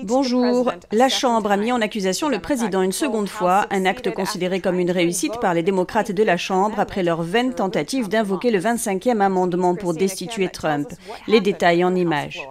Bonjour. La Chambre a mis en accusation le président une seconde fois, un acte considéré comme une réussite par les démocrates de la Chambre après leur vaine tentative d'invoquer le 25e amendement pour destituer Trump. Les détails en images.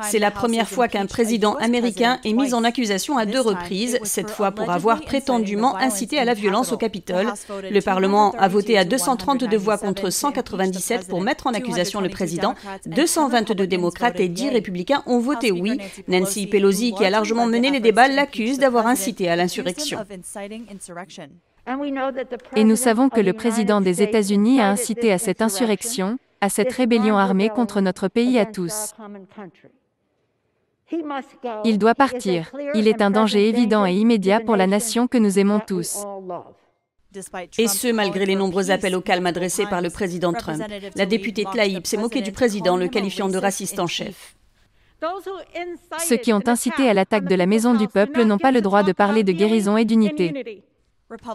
C'est la première fois qu'un président américain est mis en accusation à 2 reprises, cette fois pour avoir prétendument incité à la violence au Capitole. Le Parlement a voté à 232 voix contre 197 pour mettre en accusation le président. 222 démocrates et 10 républicains ont voté oui. Nancy Pelosi, qui a largement mené les débats, l'accuse d'avoir incité à l'insurrection. Et nous savons que le président des États-Unis a incité à cette insurrection, à cette rébellion armée contre notre pays à tous. Il doit partir. Il est un danger évident et immédiat pour la nation que nous aimons tous. Et ce, malgré les nombreux appels au calme adressés par le président Trump. La députée Tlaib s'est moquée du président, le qualifiant de raciste en chef. Ceux qui ont incité à l'attaque de la Maison du Peuple n'ont pas le droit de parler de guérison et d'unité.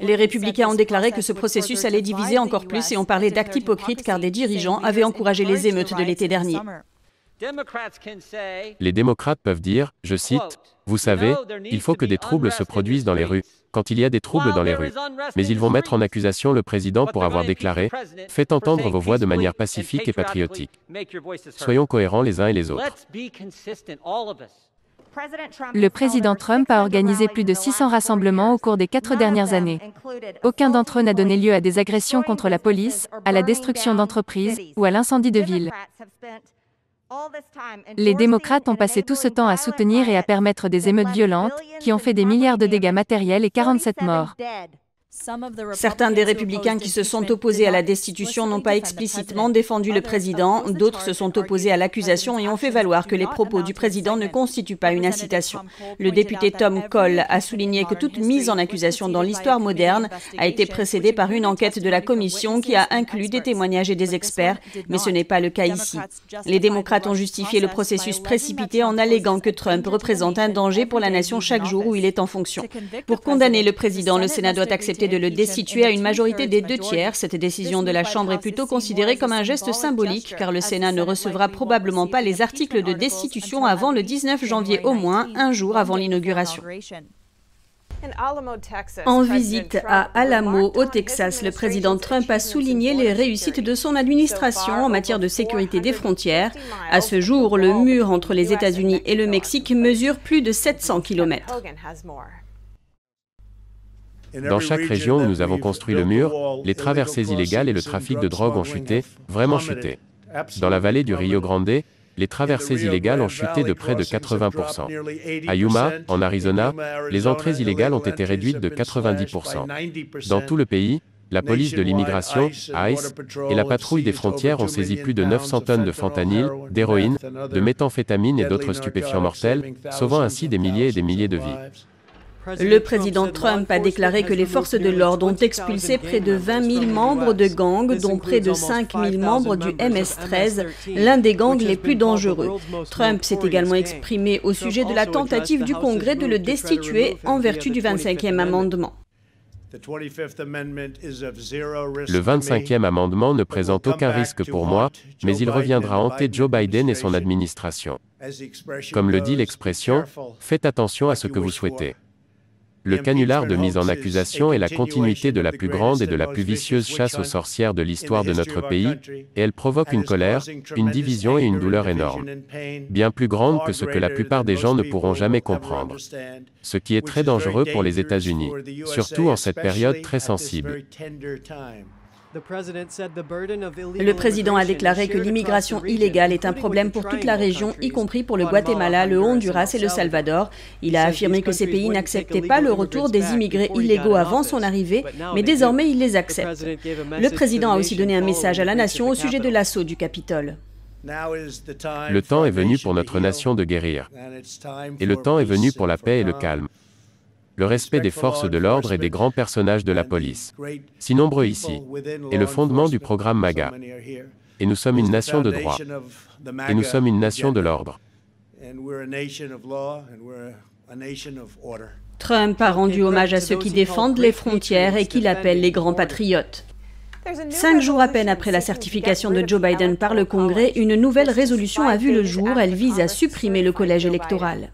Les républicains ont déclaré que ce processus allait diviser encore plus et ont parlé d'actes hypocrites car des dirigeants avaient encouragé les émeutes de l'été dernier. Les démocrates peuvent dire, je cite, « Vous savez, il faut que des troubles se produisent dans les rues, quand il y a des troubles dans les rues. Mais ils vont mettre en accusation le président pour avoir déclaré « Faites entendre vos voix de manière pacifique et patriotique. » Soyons cohérents les uns et les autres. Le président Trump a organisé plus de 600 rassemblements au cours des 4 dernières années. Aucun d'entre eux n'a donné lieu à des agressions contre la police, à la destruction d'entreprises ou à l'incendie de villes. Les démocrates ont passé tout ce temps à soutenir et à permettre des émeutes violentes, qui ont fait des milliards de dégâts matériels et 47 morts. Certains des républicains qui se sont opposés à la destitution n'ont pas explicitement défendu le président, d'autres se sont opposés à l'accusation et ont fait valoir que les propos du président ne constituent pas une incitation. Le député Tom Cole a souligné que toute mise en accusation dans l'histoire moderne a été précédée par une enquête de la commission qui a inclus des témoignages et des experts, mais ce n'est pas le cas ici. Les démocrates ont justifié le processus précipité en alléguant que Trump représente un danger pour la nation chaque jour où il est en fonction. Pour condamner le président, le Sénat doit accepter de le destituer à une majorité des 2/3. Cette décision de la Chambre est plutôt considérée comme un geste symbolique, car le Sénat ne recevra probablement pas les articles de destitution avant le 19 janvier au moins, un jour avant l'inauguration. En visite à Alamo, au Texas, le président Trump a souligné les réussites de son administration en matière de sécurité des frontières. À ce jour, le mur entre les États-Unis et le Mexique mesure plus de 700 km. Dans chaque région où nous avons construit le mur, les traversées illégales et le trafic de drogue ont chuté, vraiment chuté. Dans la vallée du Rio Grande, les traversées illégales ont chuté de près de 80%. À Yuma, en Arizona, les entrées illégales ont été réduites de 90%. Dans tout le pays, la police de l'immigration, ICE, et la patrouille des frontières ont saisi plus de 900 tonnes de fentanyl, d'héroïne, de méthamphétamine et d'autres stupéfiants mortels, sauvant ainsi des milliers et des milliers de vies. Le président Trump a déclaré que les forces de l'ordre ont expulsé près de 20 000 membres de gangs, dont près de 5 000 membres du MS-13, l'un des gangs les plus dangereux. Trump s'est également exprimé au sujet de la tentative du Congrès de le destituer en vertu du 25e amendement. Le 25e amendement ne présente aucun risque pour moi, mais il reviendra hanter Joe Biden et son administration. Comme le dit l'expression, faites attention à ce que vous souhaitez. Le canular de mise en accusation est la continuité de la plus grande et de la plus vicieuse chasse aux sorcières de l'histoire de notre pays, et elle provoque une colère, une division et une douleur énormes. Bien plus grande que ce que la plupart des gens ne pourront jamais comprendre. Ce qui est très dangereux pour les États-Unis, surtout en cette période très sensible. Le président a déclaré que l'immigration illégale est un problème pour toute la région, y compris pour le Guatemala, le Honduras et le Salvador. Il a affirmé que ces pays n'acceptaient pas le retour des immigrés illégaux avant son arrivée, mais désormais ils les acceptent. Le président a aussi donné un message à la nation au sujet de l'assaut du Capitole. Le temps est venu pour notre nation de guérir. Et le temps est venu pour la paix et le calme. Le respect des forces de l'ordre et des grands personnages de la police, si nombreux ici, est le fondement du programme MAGA. Et nous sommes une nation de droit. Et nous sommes une nation de l'ordre. Trump a rendu hommage à ceux qui défendent les frontières et qu'il appelle les grands patriotes. 5 jours à peine après la certification de Joe Biden par le Congrès, une nouvelle résolution a vu le jour. Elle vise à supprimer le collège électoral.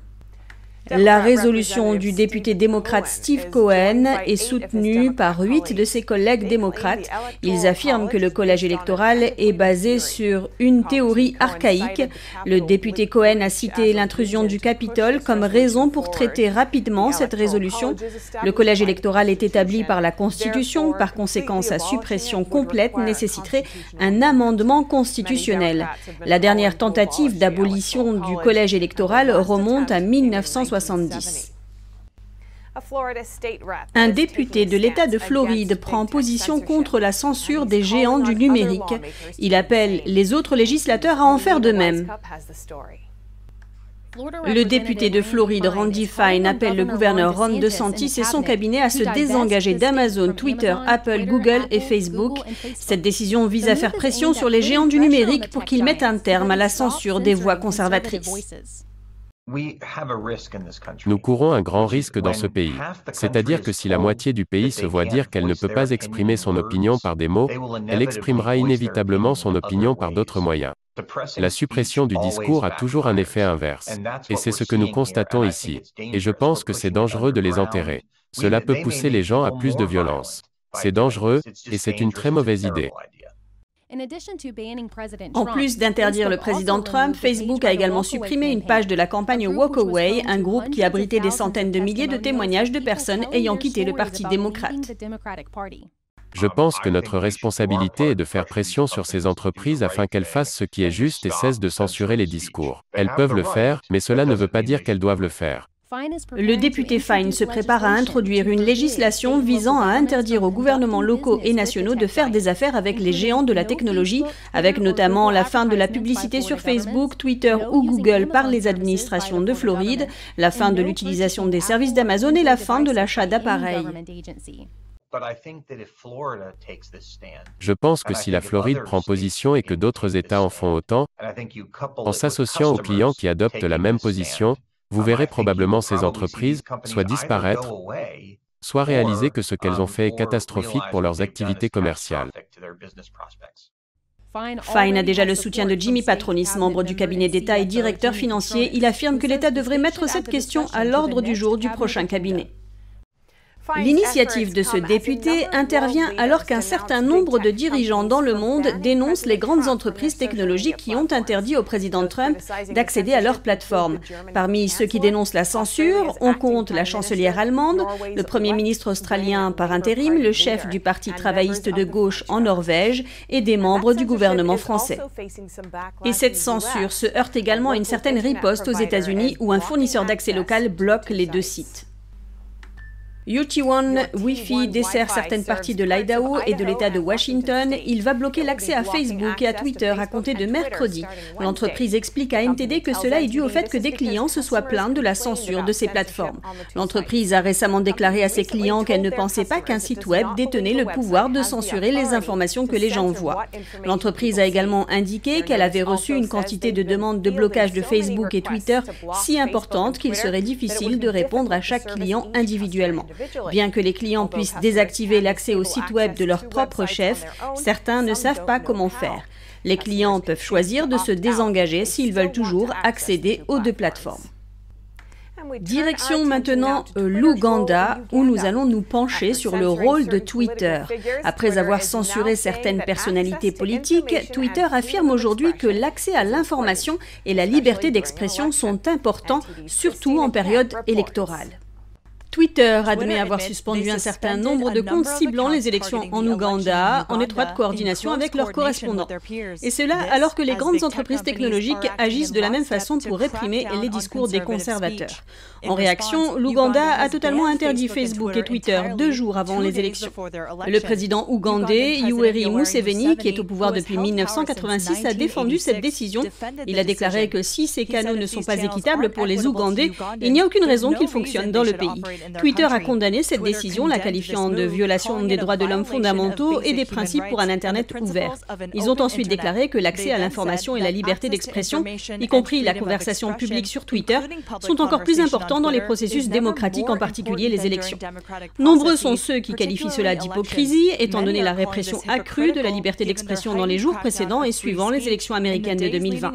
La résolution du député démocrate Steve Cohen est soutenue par 8 de ses collègues démocrates. Ils affirment que le collège électoral est basé sur une théorie archaïque. Le député Cohen a cité l'intrusion du Capitole comme raison pour traiter rapidement cette résolution. Le collège électoral est établi par la Constitution. Par conséquent, sa suppression complète nécessiterait un amendement constitutionnel. La dernière tentative d'abolition du collège électoral remonte à 1970. Un député de l'État de Floride prend position contre la censure des géants du numérique. Il appelle les autres législateurs à en faire de même. Le député de Floride, Randy Fine, appelle le gouverneur Ron DeSantis et son cabinet à se désengager d'Amazon, Twitter, Apple, Google et Facebook. Cette décision vise à faire pression sur les géants du numérique pour qu'ils mettent un terme à la censure des voix conservatrices. Nous courons un grand risque dans ce pays. C'est-à-dire que si la moitié du pays se voit dire qu'elle ne peut pas exprimer son opinion par des mots, elle exprimera inévitablement son opinion par d'autres moyens. La suppression du discours a toujours un effet inverse. Et c'est ce que nous constatons ici. Et je pense que c'est dangereux de les enterrer. Cela peut pousser les gens à plus de violence. C'est dangereux, et c'est une très mauvaise idée. En plus d'interdire le président Trump, Facebook a également supprimé une page de la campagne Walk Away, un groupe qui abritait des centaines de milliers de témoignages de personnes ayant quitté le Parti démocrate. Je pense que notre responsabilité est de faire pression sur ces entreprises afin qu'elles fassent ce qui est juste et cessent de censurer les discours. Elles peuvent le faire, mais cela ne veut pas dire qu'elles doivent le faire. Le député Fine se prépare à introduire une législation visant à interdire aux gouvernements locaux et nationaux de faire des affaires avec les géants de la technologie, avec notamment la fin de la publicité sur Facebook, Twitter ou Google par les administrations de Floride, la fin de l'utilisation des services d'Amazon et la fin de l'achat d'appareils. Je pense que si la Floride prend position et que d'autres États en font autant, en s'associant aux clients qui adoptent la même position, vous verrez probablement ces entreprises soit disparaître, soit réaliser que ce qu'elles ont fait est catastrophique pour leurs activités commerciales. Fine a déjà le soutien de Jimmy Patronis, membre du cabinet d'État et directeur financier. Il affirme que l'État devrait mettre cette question à l'ordre du jour du prochain cabinet. L'initiative de ce député intervient alors qu'un certain nombre de dirigeants dans le monde dénoncent les grandes entreprises technologiques qui ont interdit au président Trump d'accéder à leur plateforme. Parmi ceux qui dénoncent la censure, on compte la chancelière allemande, le premier ministre australien par intérim, le chef du parti travailliste de gauche en Norvège et des membres du gouvernement français. Et cette censure se heurte également à une certaine riposte aux États-Unis où un fournisseur d'accès local bloque les 2 sites. UT1 Wi-Fi dessert certaines parties de l'Idaho et de l'État de Washington. Il va bloquer l'accès à Facebook et à Twitter à compter de mercredi. L'entreprise explique à NTD que cela est dû au fait que des clients se soient plaints de la censure de ces plateformes. L'entreprise a récemment déclaré à ses clients qu'elle ne pensait pas qu'un site web détenait le pouvoir de censurer les informations que les gens voient. L'entreprise a également indiqué qu'elle avait reçu une quantité de demandes de blocage de Facebook et Twitter si importante qu'il serait difficile de répondre à chaque client individuellement. Bien que les clients puissent désactiver l'accès au site web de leur propre chef, certains ne savent pas comment faire. Les clients peuvent choisir de se désengager s'ils veulent toujours accéder aux 2 plateformes. Direction maintenant l'Ouganda, où nous allons nous pencher sur le rôle de Twitter. Après avoir censuré certaines personnalités politiques, Twitter affirme aujourd'hui que l'accès à l'information et la liberté d'expression sont importants, surtout en période électorale. Twitter admet avoir suspendu un certain nombre de comptes ciblant les élections en Ouganda, en étroite coordination avec leurs correspondants. Et cela alors que les grandes entreprises technologiques agissent de la même façon pour réprimer les discours des conservateurs. En réaction, l'Ouganda a totalement interdit Facebook et Twitter 2 jours avant les élections. Le président ougandais, Yoweri Museveni, qui est au pouvoir depuis 1986, a défendu cette décision. Il a déclaré que si ces canaux ne sont pas équitables pour les Ougandais, il n'y a aucune raison qu'ils fonctionnent dans le pays. Twitter a condamné cette décision, la qualifiant de violation des droits de l'homme fondamentaux et des principes pour un Internet ouvert. Ils ont ensuite déclaré que l'accès à l'information et la liberté d'expression, y compris la conversation publique sur Twitter, sont encore plus importants dans les processus démocratiques, en particulier les élections. Nombreux sont ceux qui qualifient cela d'hypocrisie, étant donné la répression accrue de la liberté d'expression dans les jours précédents et suivant les élections américaines de 2020.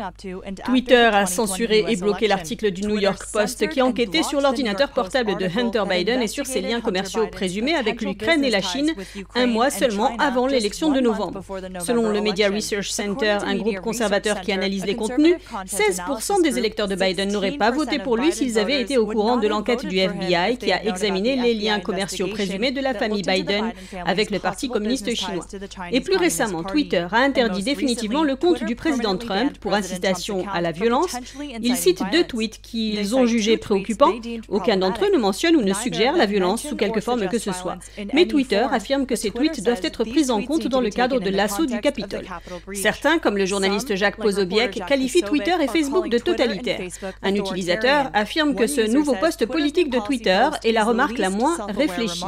Twitter a censuré et bloqué l'article du New York Post qui enquêtait sur l'ordinateur portable de Hunter Biden et sur ses liens commerciaux présumés avec l'Ukraine et la Chine, un mois seulement avant l'élection de novembre. Selon le Media Research Center, un groupe conservateur qui analyse les contenus, 16% des électeurs de Biden n'auraient pas voté pour lui s'ils avaient été au courant de l'enquête du FBI qui a examiné les liens commerciaux présumés de la famille Biden avec le Parti communiste chinois. Et plus récemment, Twitter a interdit définitivement le compte du président Trump pour incitation à la violence. Il cite 2 tweets qu'ils ont jugés préoccupants. Aucun d'entre eux ne mentionne ou ne suggère la violence sous quelque forme que ce soit. Mais Twitter affirme que ces tweets doivent être pris en compte dans le cadre de l'assaut du Capitole. Certains, comme le journaliste Jacques Posobiec, qualifient Twitter et Facebook de totalitaires. Un utilisateur affirme que ce nouveau poste politique de Twitter est la remarque la moins réfléchie.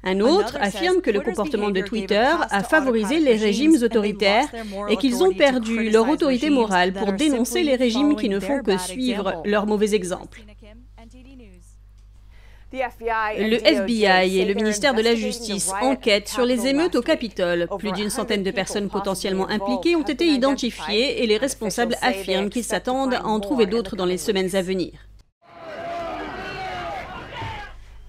Un autre affirme que le comportement de Twitter a favorisé les régimes autoritaires et qu'ils ont perdu leur autorité morale pour dénoncer les régimes qui ne font que suivre leurs mauvais exemples. Le FBI et le ministère de la Justice enquêtent sur les émeutes au Capitole. Plus d'une centaine de personnes potentiellement impliquées ont été identifiées et les responsables affirment qu'ils s'attendent à en trouver d'autres dans les semaines à venir.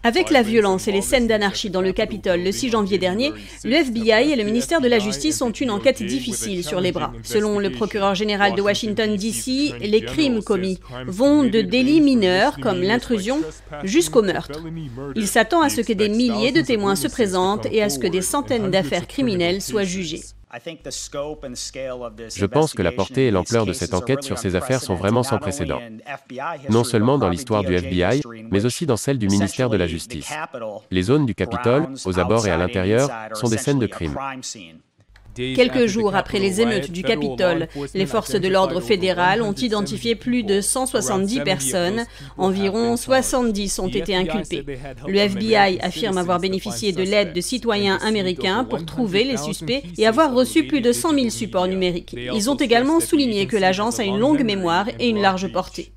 Avec la violence et les scènes d'anarchie dans le Capitole le 6 janvier dernier, le FBI et le ministère de la Justice ont une enquête difficile sur les bras. Selon le procureur général de Washington, D.C., les crimes commis vont de délits mineurs, comme l'intrusion, jusqu'au meurtre. Il s'attend à ce que des milliers de témoins se présentent et à ce que des centaines d'affaires criminelles soient jugées. Je pense que la portée et l'ampleur de cette enquête sur ces affaires sont vraiment sans précédent. Non seulement dans l'histoire du FBI, mais aussi dans celle du ministère de la Justice. Les zones du Capitole, aux abords et à l'intérieur, sont des scènes de crime. Quelques jours après les émeutes du Capitole, les forces de l'ordre fédéral ont identifié plus de 170 personnes. Environ 70 ont été inculpés. Le FBI affirme avoir bénéficié de l'aide de citoyens américains pour trouver les suspects et avoir reçu plus de 100 000 supports numériques. Ils ont également souligné que l'agence a une longue mémoire et une large portée.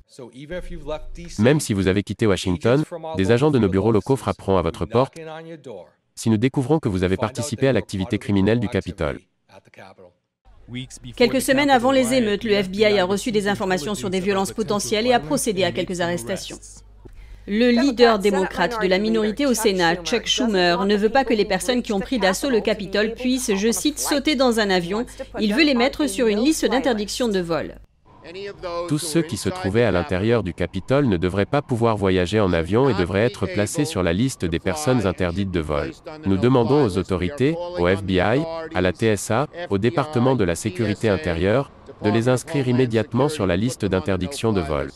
Même si vous avez quitté Washington, des agents de nos bureaux locaux frapperont à votre porte si nous découvrons que vous avez participé à l'activité criminelle du Capitole. Quelques semaines avant les émeutes, le FBI a reçu des informations sur des violences potentielles et a procédé à quelques arrestations. Le leader démocrate de la minorité au Sénat, Chuck Schumer, ne veut pas que les personnes qui ont pris d'assaut le Capitole puissent, je cite, sauter dans un avion. Il veut les mettre sur une liste d'interdiction de vol. Tous ceux qui se trouvaient à l'intérieur du Capitole ne devraient pas pouvoir voyager en avion et devraient être placés sur la liste des personnes interdites de vol. Nous demandons aux autorités, au FBI, à la TSA, au département de la sécurité intérieure, de les inscrire immédiatement sur la liste d'interdiction de vol.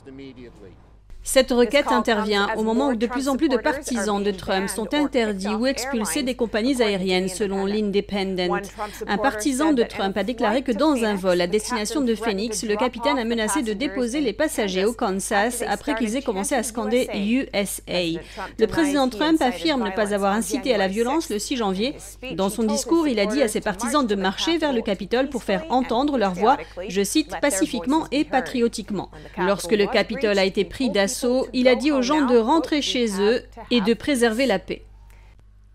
Cette requête intervient au moment où de plus en plus de partisans de Trump sont interdits ou expulsés des compagnies aériennes, selon l'Independent. Un partisan de Trump a déclaré que dans un vol à destination de Phoenix, le capitaine a menacé de déposer les passagers au Kansas après qu'ils aient commencé à scander USA. Le président Trump affirme ne pas avoir incité à la violence le 6 janvier. Dans son discours, il a dit à ses partisans de marcher vers le Capitole pour faire entendre leur voix, je cite, pacifiquement et patriotiquement. Lorsque le Capitole a été pris d'assaut, il a dit aux gens de rentrer chez eux et de préserver la paix.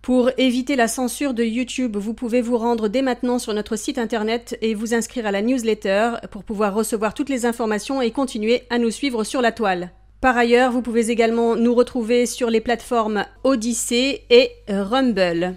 Pour éviter la censure de YouTube, vous pouvez vous rendre dès maintenant sur notre site internet et vous inscrire à la newsletter pour pouvoir recevoir toutes les informations et continuer à nous suivre sur la toile. Par ailleurs, vous pouvez également nous retrouver sur les plateformes Odyssey et Rumble.